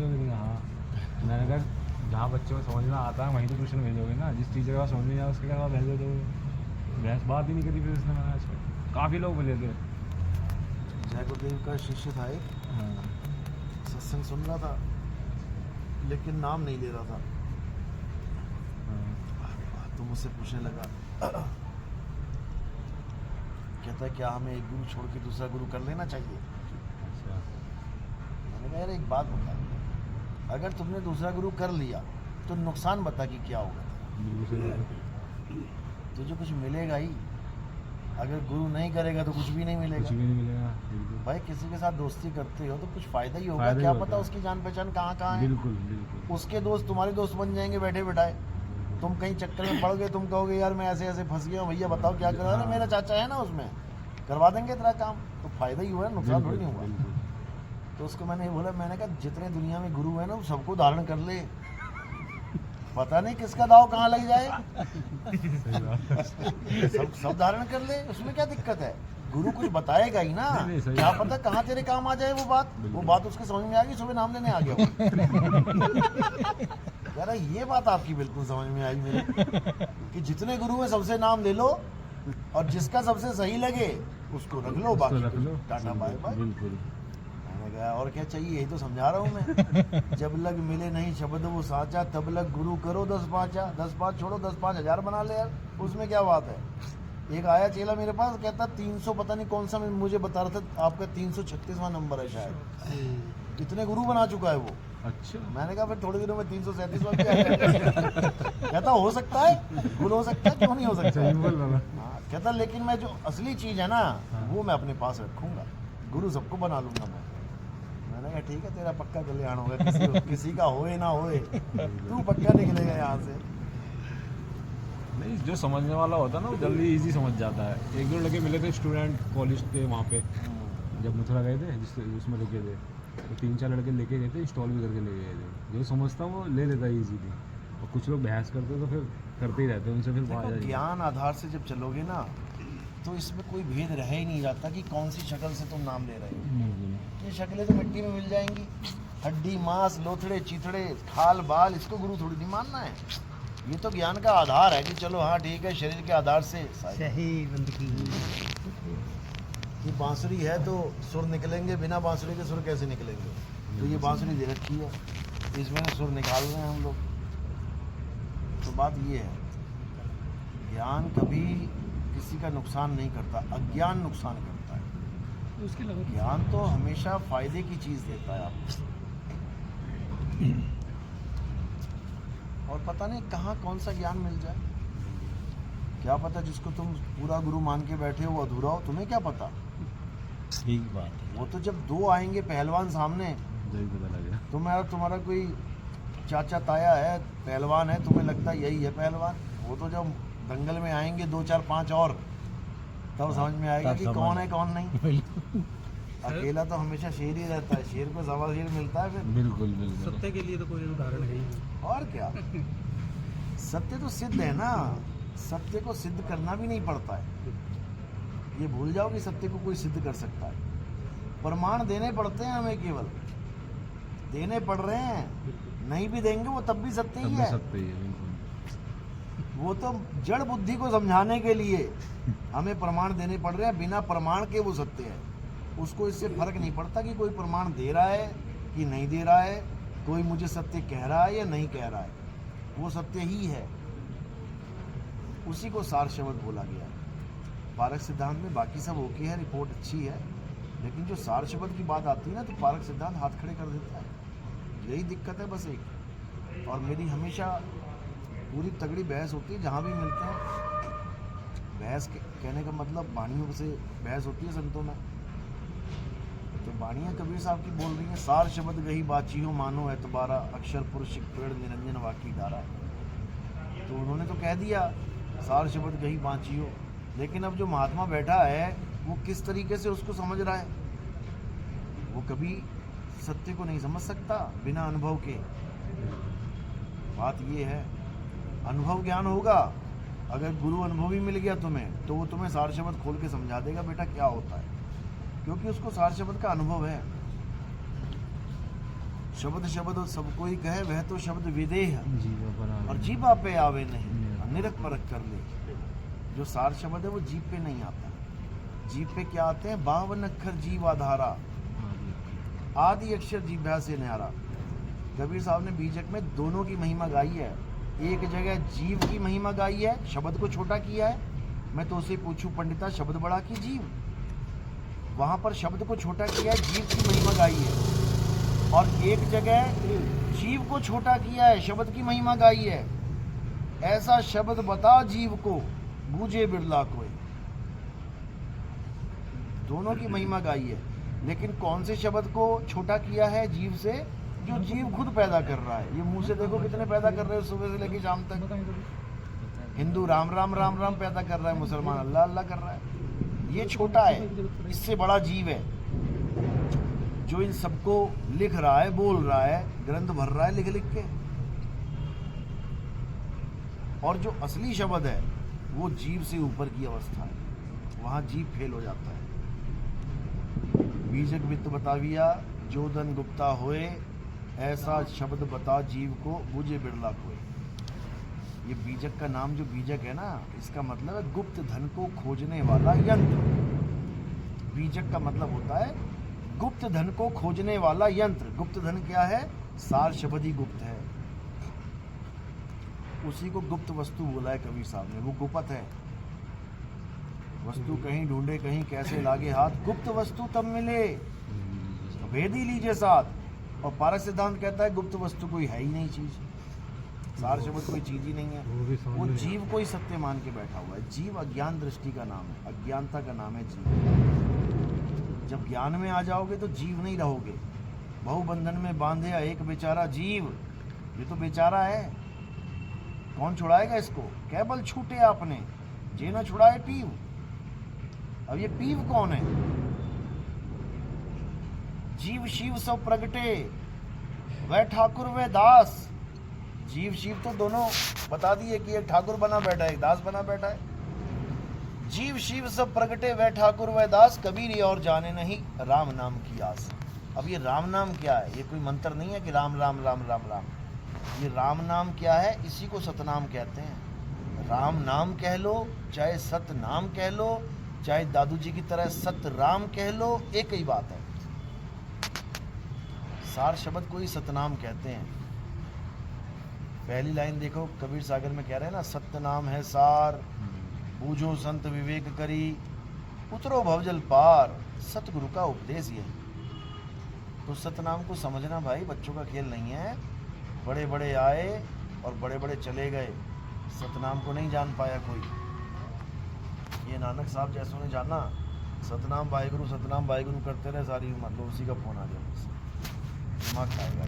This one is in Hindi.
दोगे? हाँ। मैंने कहा जहाँ बच्चों को समझ में आता है वहीं तो ट्यूशन भेजोगे ना, जिस टीचर का समझ में नहीं आया उसके क्या भेज दो। बहस बात ही नहीं करी फिर उसने। मैंने आज काफ़ी लोग मिले थे। जय गुरुदेव का शिष्य था एक, हाँ। सत्संग सुन रहा था लेकिन नाम नहीं ले रहा था। तो मुझसे पूछने लगा, कहता है क्या हमें एक गुरु छोड़ के दूसरा गुरु कर लेना चाहिए? अच्छा। मैंने कहा यार एक बात बता, अगर तुमने दूसरा गुरु कर लिया तो नुकसान बता कि क्या होगा? तुझे कुछ मिलेगा ही, अगर गुरु नहीं करेगा तो कुछ भी नहीं मिलेगा। कुछ भी नहीं मिलेगा। बिल्कुल भाई किसी के साथ दोस्ती करते हो तो कुछ फायदा ही होगा। फायदा ही क्या होता पता है। उसकी जान पहचान कहाँ कहाँ है। बिल्कुल बिल्कुल। उसके दोस्त तुम्हारे दोस्त बन जाएंगे बैठे बैठाए। तुम कहीं चक्कर में पड़ गए, तुम कहोगे यार मैं ऐसे ऐसे फंस गया हूँ, भैया बताओ क्या करा। अरे मेरा चाचा है ना उसमें, करवा देंगे तेरा काम। तो फायदा ही हुआ, नुकसान थोड़ी नहीं हुआ। तो उसको मैंने ये बोला, मैंने कहा जितने दुनिया में गुरु है ना सबको धारण कर ले, पता नहीं किसका दाव कहाँ लग जाए। सब धारण कर ले, उसमें क्या दिक्कत है? गुरु कुछ बताएगा ही ना। नहीं, सही क्या बात। पता कहाँ तेरे काम आ जाए वो बात उसके समझ में आ गई, सुबह नाम लेने आ गया वो। यार ये बात आपकी बिल्कुल समझ में आई मेरे, कि जितने गुरु हैं सबसे नाम ले लो और जिसका सबसे सही लगे उसको रख लो, बाकी रख लो। Tata bye bye. बिल्कुल। मैंने कहा और क्या चाहिए, यही तो समझा रहा हूँ मैं। जब लग मिले नहीं शब्द वो साचा, तब लग गुरु करो 10 पाँचा। 10 पाँच छोड़ो, 10 5 हजार बना ले यार, उसमें क्या बात है। एक आया चेला मेरे पास, कहता 300 पता नहीं कौन सा, मुझे बता रहा था आपका 336वां नंबर है शायद, इतने गुरु बना चुका है वो। अच्छा। मैंने कहा फिर थोड़ी देर में 337वां भी आ जाएगा। कहता हो सकता है, गुरु हो सकता है, क्यों नहीं हो सकता। सही बोल रहा। हाँ, कहता लेकिन मैं जो असली चीज़ है ना वो मैं अपने पास रखूंगा, गुरु सबको बना लूंगा मैं। मैंने कहा ठीक है, तेरा पक्का कल्याण होगा, किसी का होए ना होए, तू पक्का निकलेगा यहाँ से। नहीं, जो समझने वाला होता है ना वो जल्दी इजी समझ जाता है। एक दो लड़के मिले थे स्टूडेंट कॉलेज के वहाँ पे, जब मथुरा गए थे जिसमें रुके थे, तो 3-4 लड़के लेके गए थे, इंस्टॉल भी करके ले गए थे। जो समझता वो ले लेता है ईजीली, और कुछ लोग बहस करते तो फिर करते ही रहते हैं, उनसे फिर देखो ज्ञान आधार से जब चलोगे ना तो इसमें कोई भेद रह ही नहीं जाता कि कौन सी शक्ल से तुम नाम ले रहे हो। ये शक्लें तो मिट्टी में मिल जाएंगी, हड्डी मांस लोथड़े चिथड़े खाल बाल, इसको गुरु थोड़ी नहीं मानना है। ये तो ज्ञान का आधार है कि चलो हाँ ठीक है, शरीर के आधार से सही बंदगी। ये बांसुरी है तो सुर निकलेंगे, बिना बांसुरी के सुर कैसे निकलेंगे। तो ये बांसुरी दे रखी है, इसमें सुर निकाल रहे हैं हम लोग। तो बात ये है, ज्ञान कभी किसी का नुकसान नहीं करता, अज्ञान नुकसान करता है। ज्ञान तो हमेशा फायदे की चीज़ देता है आपको। और पता नहीं कहाँ कौन सा ज्ञान मिल जाए, क्या पता जिसको तुम पूरा गुरु मान के बैठे हो वो अधूरा हो, तुम्हें क्या पता। ठीक बात है। वो तो जब दो आएंगे पहलवान सामने, पता लग गया। तुम्हारा कोई चाचा ताया है पहलवान है, तुम्हें लगता है यही है पहलवान, वो तो जब दंगल में आएंगे 2 4 5 और, तब समझ में आएगा कि कौन है कौन नहीं। अकेला तो हमेशा शेर ही रहता है, शेर को सवा शेर मिलता है फिर। बिल्कुल बिल्कुल। सत्य के लिए तो कोई उदाहरण है ही नहीं। और क्या, सत्य तो सिद्ध है ना, सत्य को सिद्ध करना भी नहीं पड़ता है। ये भूल जाओ कि सत्य को कोई सिद्ध कर सकता है। प्रमाण देने पड़ते हैं हमें, केवल देने पड़ रहे हैं, नहीं भी देंगे वो तब भी सत्य ही है। सत्य ही है, बिल्कुल। वो तो जड़ बुद्धि को समझाने के लिए हमें प्रमाण देने पड़ रहे हैं, बिना प्रमाण के वो सत्य है। उसको इससे फर्क नहीं पड़ता कि कोई प्रमाण दे रहा है कि नहीं दे रहा है, कोई मुझे सत्य कह रहा है या नहीं कह रहा है, वो सत्य ही है। उसी को सार शब्द बोला गया है। पारक सिद्धांत में बाकी सब ओके है, रिपोर्ट अच्छी है, लेकिन जो सार शब्द की बात आती है ना तो पारक सिद्धांत हाथ खड़े कर देता है। यही दिक्कत है बस एक। और मेरी हमेशा पूरी तगड़ी बहस होती है जहाँ भी मिलते हैं। बहस कहने का मतलब वाणियों से बहस होती है संतों में। तो वाणियाँ कबीर साहब की बोल रही हैं, सार शब्द गही बाची हो मानो एतबारा, अक्षर पुरुष पेड़ निरंजन वाकी डारा। तो उन्होंने तो कह दिया सार शब्द गही बाची हो, लेकिन अब जो महात्मा बैठा है वो किस तरीके से उसको समझ रहा है। वो कभी सत्य को नहीं समझ सकता बिना अनुभव के। बात ये है, अनुभव ज्ञान होगा। अगर गुरु अनुभवी मिल गया तुम्हें तो वो तुम्हें सार शब्द खोल के समझा देगा बेटा क्या होता है, क्योंकि उसको सार शब्द का अनुभव है। शब्द शब्द सब कोई कहे वह तो शब्द विदेह जीवा पर और जीवा पे आवे नहीं, निरख परख कर ले। जो सार शब्द है वो जीव पे नहीं आता। जीव पे क्या आते हैं? 52 अक्षर जीव आधारा, आदि अक्षर जीभ्या से न्यारा। कबीर साहब ने बीजक में दोनों की महिमा गाई है। एक जगह जीव की महिमा गाई है, शब्द को छोटा किया है। मैं तो उसे पूछूं पंडिता, शब्द बड़ा कि जीव? वहां पर शब्द को छोटा किया है, जीव की महिमा गाई है। और एक जगह जीव को छोटा किया है, शब्द की महिमा गाई है। ऐसा शब्द बता जीव को, बूझे बिरला कोई। दोनों की महिमा गाई है, लेकिन कौन से शब्द को छोटा किया है जीव से? जो जीव खुद पैदा कर रहा है। ये मुंह से देखो कितने पैदा कर रहे हो सुबह से लेकर शाम तक। हिंदू राम राम राम राम पैदा कर रहा है, मुसलमान अल्लाह अल्लाह कर रहा है। ये छोटा है, इससे बड़ा जीव है जो इन सबको लिख रहा है, बोल रहा है, ग्रंथ भर रहा है लिख लिख के। और जो असली शब्द है वो जीव से ऊपर की अवस्था है, वहां जीव फेल हो जाता है। बीजक वित्त बताविया जोधन गुप्ता होए, ऐसा शब्द बता जीव को, बुझे बिरला कोई। ये बीजक का नाम जो बीजक है ना, इसका मतलब है गुप्त धन को खोजने वाला यंत्र। बीजक का मतलब होता है गुप्त धन को खोजने वाला यंत्र। गुप्त धन क्या है? सार शब्द ही गुप्त है। उसी को गुप्त वस्तु बोला है कबीर साहब ने। वो गुप्त है। वस्तु कहीं ढूंढे कहीं कैसे लागे हाथ, गुप्त वस्तु तब मिले भेदी लीजिए साथ। और पारस सिद्धांत कहता है गुप्त वस्तु कोई है ही नहीं चीज, सार शब्द कोई चीज ही नहीं है। वो जीव को ही सत्य मान के बैठा हुआ है। जीव अज्ञान दृष्टि का नाम है, अज्ञानता का नाम है जीव। जब ज्ञान में आ जाओगे तो जीव नहीं रहोगे। बहुबंधन में बांधे एक बेचारा जीव, ये तो बेचारा है, कौन छुड़ाएगा इसको? केवल छूटे आपने, जे न छुड़ाए पीव। अब ये पीव कौन है? जीव शिव सब प्रगटे, वह ठाकुर वह दास। जीव शिव तो दोनों बता दिए कि एक ठाकुर बना बैठा है, एक दास बना बैठा है। जीव शिव सब प्रगटे, वह ठाकुर वह दास, कबीर ये और जाने नहीं राम नाम की आस। अब ये राम नाम क्या है? ये कोई मंत्र नहीं है कि राम राम राम राम राम। ये राम नाम क्या है? इसी को सतनाम कहते हैं। राम नाम कह लो, चाहे सत नाम कह लो, चाहे दादू जी की तरह सत राम कह लो, एक ही बात है। सार शब्द को ही सतनाम कहते हैं। पहली लाइन देखो कबीर सागर में कह रहे हैं ना, सत्य नाम है सार, बूझो संत विवेक करी, उतरो भवजल पार। सतगुरु का उपदेश ये है। तो सतनाम को समझना भाई बच्चों का खेल नहीं है। बड़े बड़े आए और बड़े बड़े चले गए, सतनाम को नहीं जान पाया कोई। ये नानक साहब जैसों ने जाना, सतनाम वाहिगुरु करते रहे सारी उम्र। लो उसी का फोन आ गया मुझसे, दिमाग खाएगा।